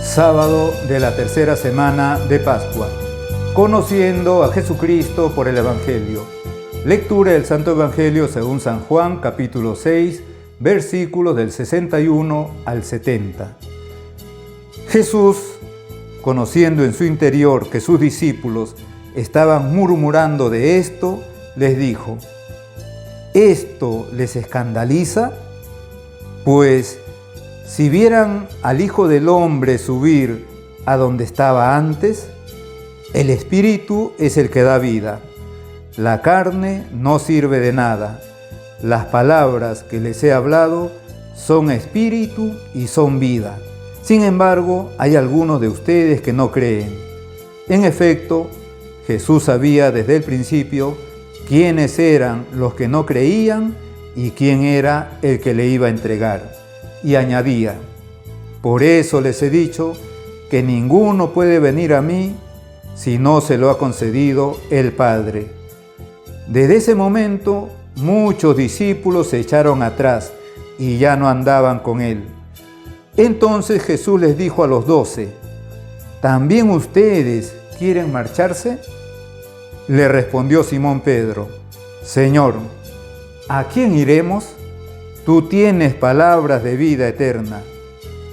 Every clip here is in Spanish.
Sábado de la tercera semana de Pascua. Conociendo a Jesucristo por el Evangelio. Lectura del Santo Evangelio según San Juan, capítulo 6, versículos del 61 al 70. Jesús, conociendo en su interior que sus discípulos estaban murmurando de esto, les dijo: ¿esto les escandaliza? Pues si vieran al Hijo del Hombre subir a donde estaba antes, el Espíritu es el que da vida. La carne no sirve de nada. Las palabras que les he hablado son espíritu y son vida. Sin embargo, hay algunos de ustedes que no creen. En efecto, Jesús sabía desde el principio quiénes eran los que no creían y quién era el que le iba a entregar. Y añadía: por eso les he dicho que ninguno puede venir a mí si no se lo ha concedido el Padre. Desde ese momento, muchos discípulos se echaron atrás y ya no andaban con él. Entonces Jesús les dijo a los 12: ¿también ustedes quieren marcharse? Le respondió Simón Pedro: Señor, ¿a quién iremos? Tú tienes palabras de vida eterna.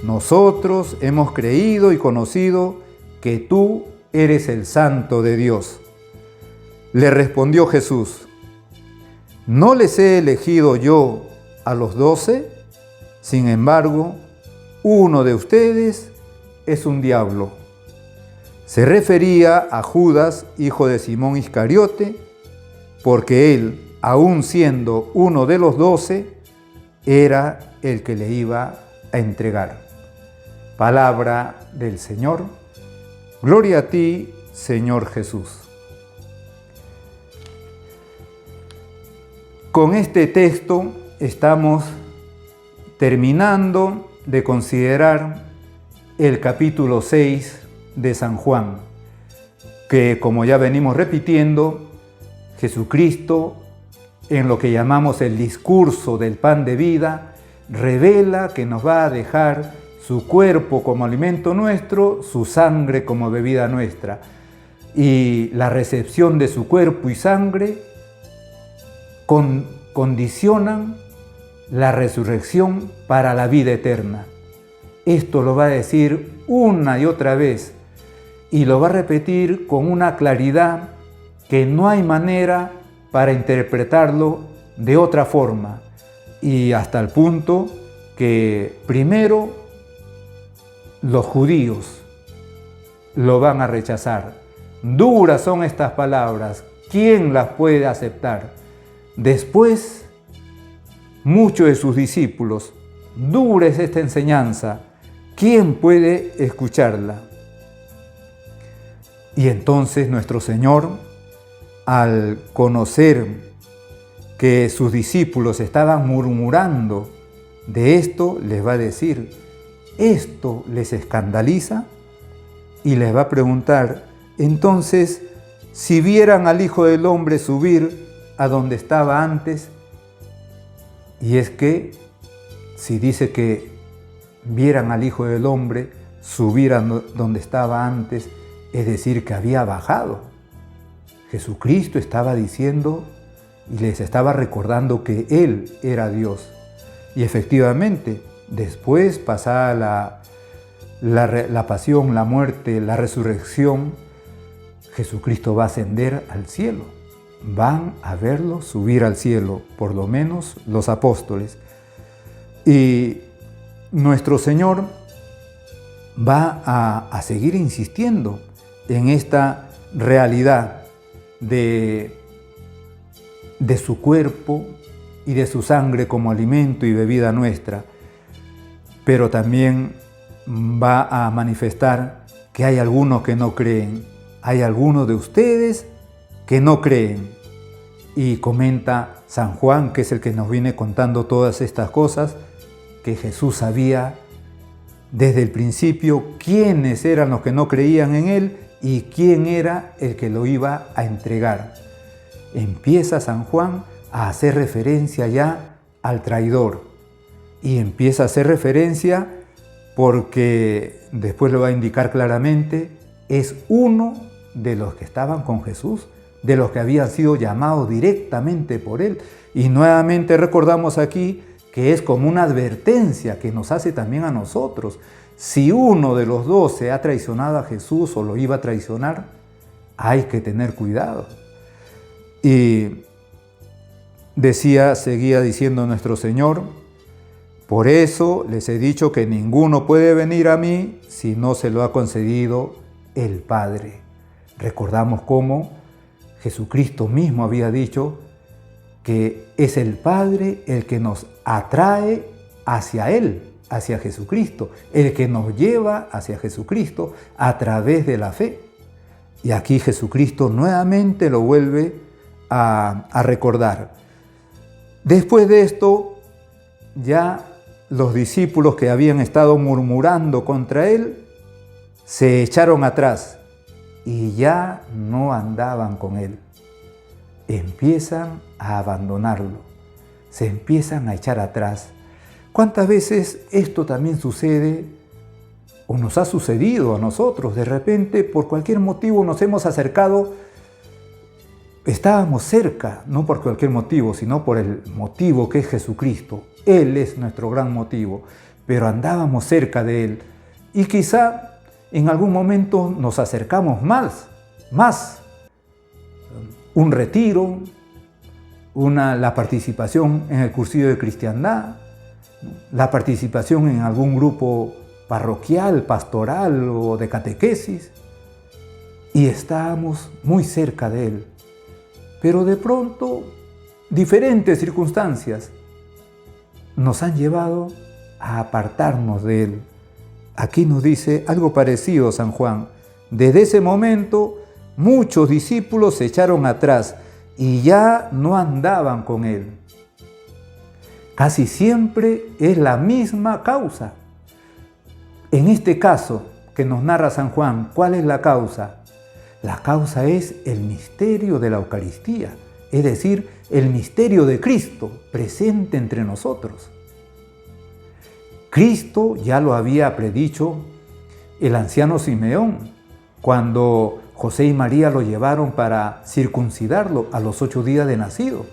Nosotros hemos creído y conocido que tú eres el Santo de Dios. Le respondió Jesús: ¿no les he elegido yo a los 12? Sin embargo, uno de ustedes es un diablo. Se refería a Judas, hijo de Simón Iscariote, porque él, aun siendo uno de los 12, era el que le iba a entregar. Palabra del Señor. Gloria a ti, Señor Jesús. Con este texto estamos terminando de considerar el capítulo 6 de San Juan, que, como ya venimos repitiendo, Jesucristo, en lo que llamamos el discurso del pan de vida, revela que nos va a dejar su cuerpo como alimento nuestro, su sangre como bebida nuestra. Y la recepción de su cuerpo y sangre condicionan la resurrección para la vida eterna. Esto lo va a decir una y otra vez y lo va a repetir con una claridad que no hay manera para interpretarlo de otra forma, y hasta el punto que primero los judíos lo van a rechazar. Duras son estas palabras, ¿quién las puede aceptar? Después, muchos de sus discípulos: dura es esta enseñanza, ¿quién puede escucharla? Y entonces nuestro Señor, al conocer que sus discípulos estaban murmurando de esto, les va a decir: ¿esto les escandaliza? Y les va a preguntar: entonces, si vieran al Hijo del Hombre subir a donde estaba antes, y es que si dice que vieran al Hijo del Hombre subir a donde estaba antes, es decir, que había bajado. Jesucristo estaba diciendo y les estaba recordando que Él era Dios. Y efectivamente, después, pasada la pasión, la muerte, la resurrección, Jesucristo va a ascender al cielo. Van a verlo subir al cielo, por lo menos los apóstoles. Y nuestro Señor va a seguir insistiendo en esta realidad de su cuerpo y de su sangre como alimento y bebida nuestra, pero también va a manifestar que hay algunos que no creen, hay algunos de ustedes que no creen. Y comenta San Juan, que es el que nos viene contando todas estas cosas, que Jesús sabía desde el principio quiénes eran los que no creían en Él y quién era el que lo iba a entregar. Empieza San Juan a hacer referencia ya al traidor y empieza a hacer referencia porque después lo va a indicar claramente, es uno de los que estaban con Jesús, de los que habían sido llamados directamente por Él. Y nuevamente recordamos aquí que es como una advertencia que nos hace también a nosotros. Si uno de los 12 ha traicionado a Jesús o lo iba a traicionar, hay que tener cuidado. Y seguía diciendo nuestro Señor, por eso les he dicho que ninguno puede venir a mí si no se lo ha concedido el Padre. Recordamos cómo Jesucristo mismo había dicho que es el Padre el que nos atrae hacia Él, hacia Jesucristo, el que nos lleva hacia Jesucristo a través de la fe. Y aquí Jesucristo nuevamente lo vuelve a recordar. Después de esto, ya los discípulos que habían estado murmurando contra Él se echaron atrás y ya no andaban con Él. Empiezan a abandonarlo, se empiezan a echar atrás. ¿Cuántas veces esto también sucede o nos ha sucedido a nosotros? De repente, por cualquier motivo nos hemos acercado, estábamos cerca, no por cualquier motivo, sino por el motivo que es Jesucristo. Él es nuestro gran motivo, pero andábamos cerca de Él. Y quizá en algún momento nos acercamos más. Un retiro, la participación en el cursillo de cristiandad, la participación en algún grupo parroquial, pastoral o de catequesis, y estábamos muy cerca de Él. Pero de pronto, diferentes circunstancias nos han llevado a apartarnos de Él. Aquí nos dice algo parecido San Juan. Desde ese momento, muchos discípulos se echaron atrás y ya no andaban con Él. Casi siempre es la misma causa. En este caso que nos narra San Juan, ¿cuál es la causa? La causa es el misterio de la Eucaristía, es decir, el misterio de Cristo presente entre nosotros. Cristo ya lo había predicho el anciano Simeón, cuando José y María lo llevaron para circuncidarlo a los 8 días de nacido.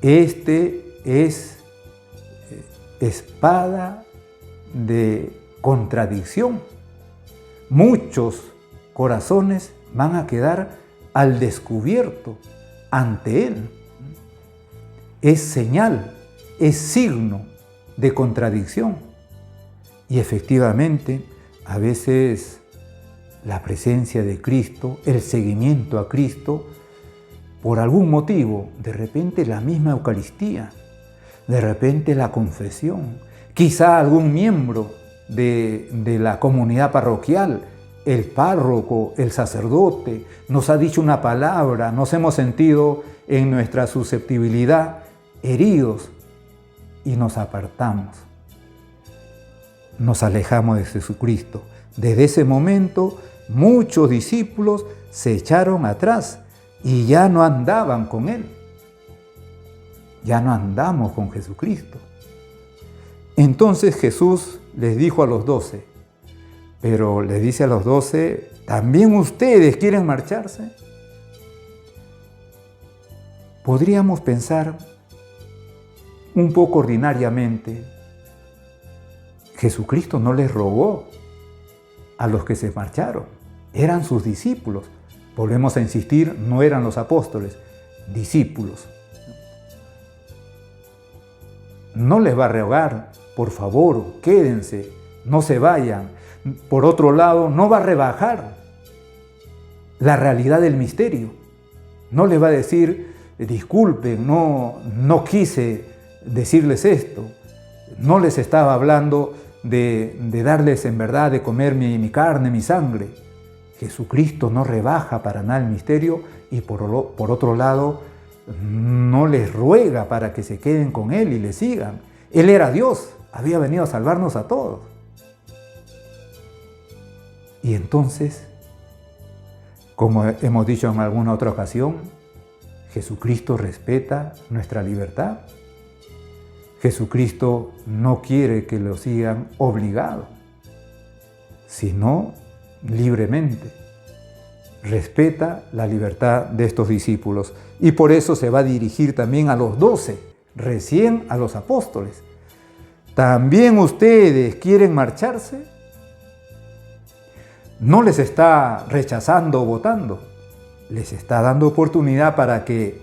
Este es espada de contradicción. Muchos corazones van a quedar al descubierto ante Él. Es señal, es signo de contradicción. Y efectivamente, a veces la presencia de Cristo, el seguimiento a Cristo, por algún motivo, de repente la misma Eucaristía, de repente la confesión, quizá algún miembro de la comunidad parroquial, el párroco, el sacerdote, nos ha dicho una palabra, nos hemos sentido en nuestra susceptibilidad heridos y nos apartamos. Nos alejamos de Jesucristo. Desde ese momento, muchos discípulos se echaron atrás y ya no andaban con Él. Ya no andamos con Jesucristo. Entonces Jesús les dijo a los 12, pero les dice a los 12, ¿también ustedes quieren marcharse? Podríamos pensar un poco ordinariamente, Jesucristo no les rogó a los que se marcharon, eran sus discípulos. Volvemos a insistir, no eran los apóstoles, discípulos. No les va a rogar, por favor, quédense, no se vayan. Por otro lado, no va a rebajar la realidad del misterio. No les va a decir, disculpen, no quise decirles esto. No les estaba hablando de darles en verdad de comer mi carne, mi sangre. Jesucristo no rebaja para nada el misterio y por otro lado no les ruega para que se queden con Él y le sigan. Él era Dios, había venido a salvarnos a todos. Y entonces, como hemos dicho en alguna otra ocasión, Jesucristo respeta nuestra libertad. Jesucristo no quiere que lo sigan obligado, sino libremente. Respeta la libertad de estos discípulos y por eso se va a dirigir también a los 12, recién a los apóstoles. ¿También ustedes quieren marcharse? No les está rechazando o votando, les está dando oportunidad para que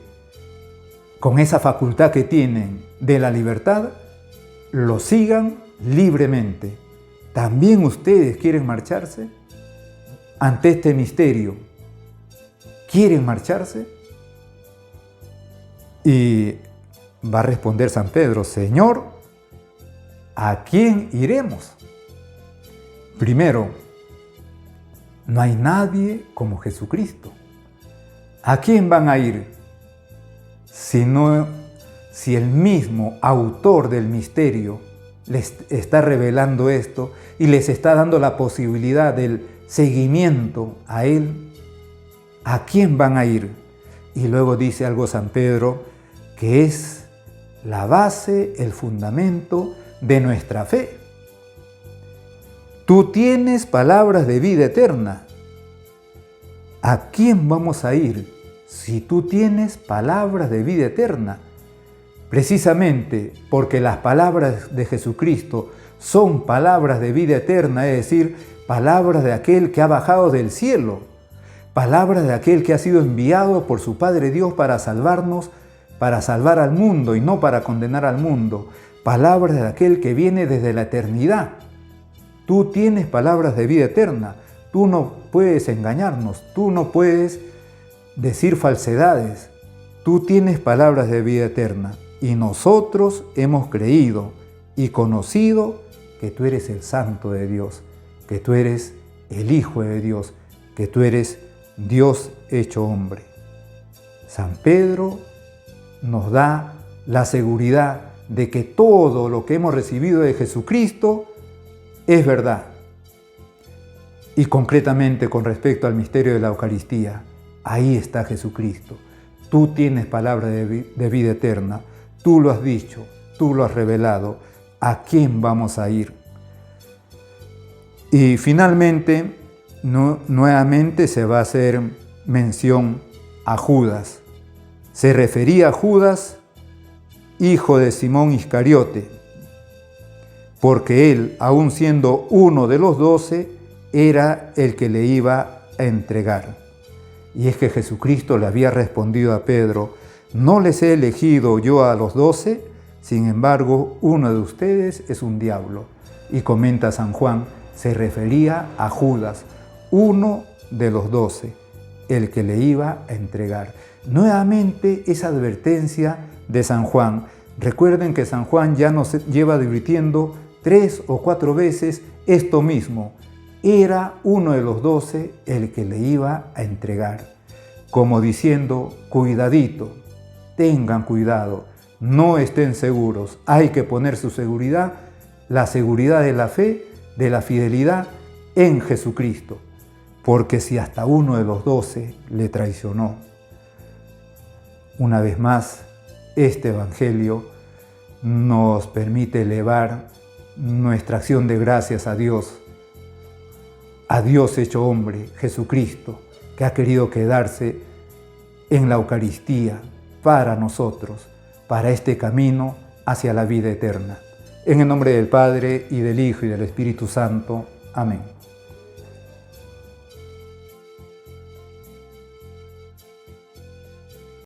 con esa facultad que tienen de la libertad, lo sigan libremente. ¿También ustedes quieren marcharse? Ante este misterio, ¿quieren marcharse? Y va a responder San Pedro: Señor, ¿a quién iremos? Primero, no hay nadie como Jesucristo. ¿A quién van a ir? Si el mismo autor del misterio les está revelando esto y les está dando la posibilidad del seguimiento a Él, ¿a quién van a ir? Y luego dice algo San Pedro que es la base, el fundamento de nuestra fe. Tú tienes palabras de vida eterna. ¿A quién vamos a ir si tú tienes palabras de vida eterna? Precisamente porque las palabras de Jesucristo son palabras de vida eterna, es decir, palabras de aquel que ha bajado del cielo, palabras de aquel que ha sido enviado por su Padre Dios para salvarnos, para salvar al mundo y no para condenar al mundo, palabras de aquel que viene desde la eternidad. Tú tienes palabras de vida eterna, tú no puedes engañarnos, tú no puedes decir falsedades, tú tienes palabras de vida eterna y nosotros hemos creído y conocido que tú eres el Santo de Dios, que tú eres el Hijo de Dios, que tú eres Dios hecho hombre. San Pedro nos da la seguridad de que todo lo que hemos recibido de Jesucristo es verdad. Y concretamente con respecto al misterio de la Eucaristía, ahí está Jesucristo. Tú tienes palabra de vida eterna, tú lo has dicho, tú lo has revelado. ¿A quién vamos a ir? Y finalmente, nuevamente se va a hacer mención a Judas. Se refería a Judas, hijo de Simón Iscariote, porque él, aun siendo uno de los 12, era el que le iba a entregar. Y es que Jesucristo le había respondido a Pedro: no les he elegido yo a los 12, sin embargo, uno de ustedes es un diablo. Y comenta San Juan, se refería a Judas, uno de los 12, el que le iba a entregar. Nuevamente esa advertencia de San Juan. Recuerden que San Juan ya nos lleva advirtiendo 3 o 4 veces esto mismo. Era uno de los 12 el que le iba a entregar. Como diciendo, cuidadito, tengan cuidado, no estén seguros. Hay que poner su seguridad, la seguridad de la fe, de la fidelidad en Jesucristo. Porque si hasta uno de los 12 le traicionó. Una vez más, este Evangelio nos permite elevar nuestra acción de gracias a Dios hecho hombre, Jesucristo, que ha querido quedarse en la Eucaristía para nosotros, para este camino hacia la vida eterna. En el nombre del Padre, y del Hijo, y del Espíritu Santo. Amén.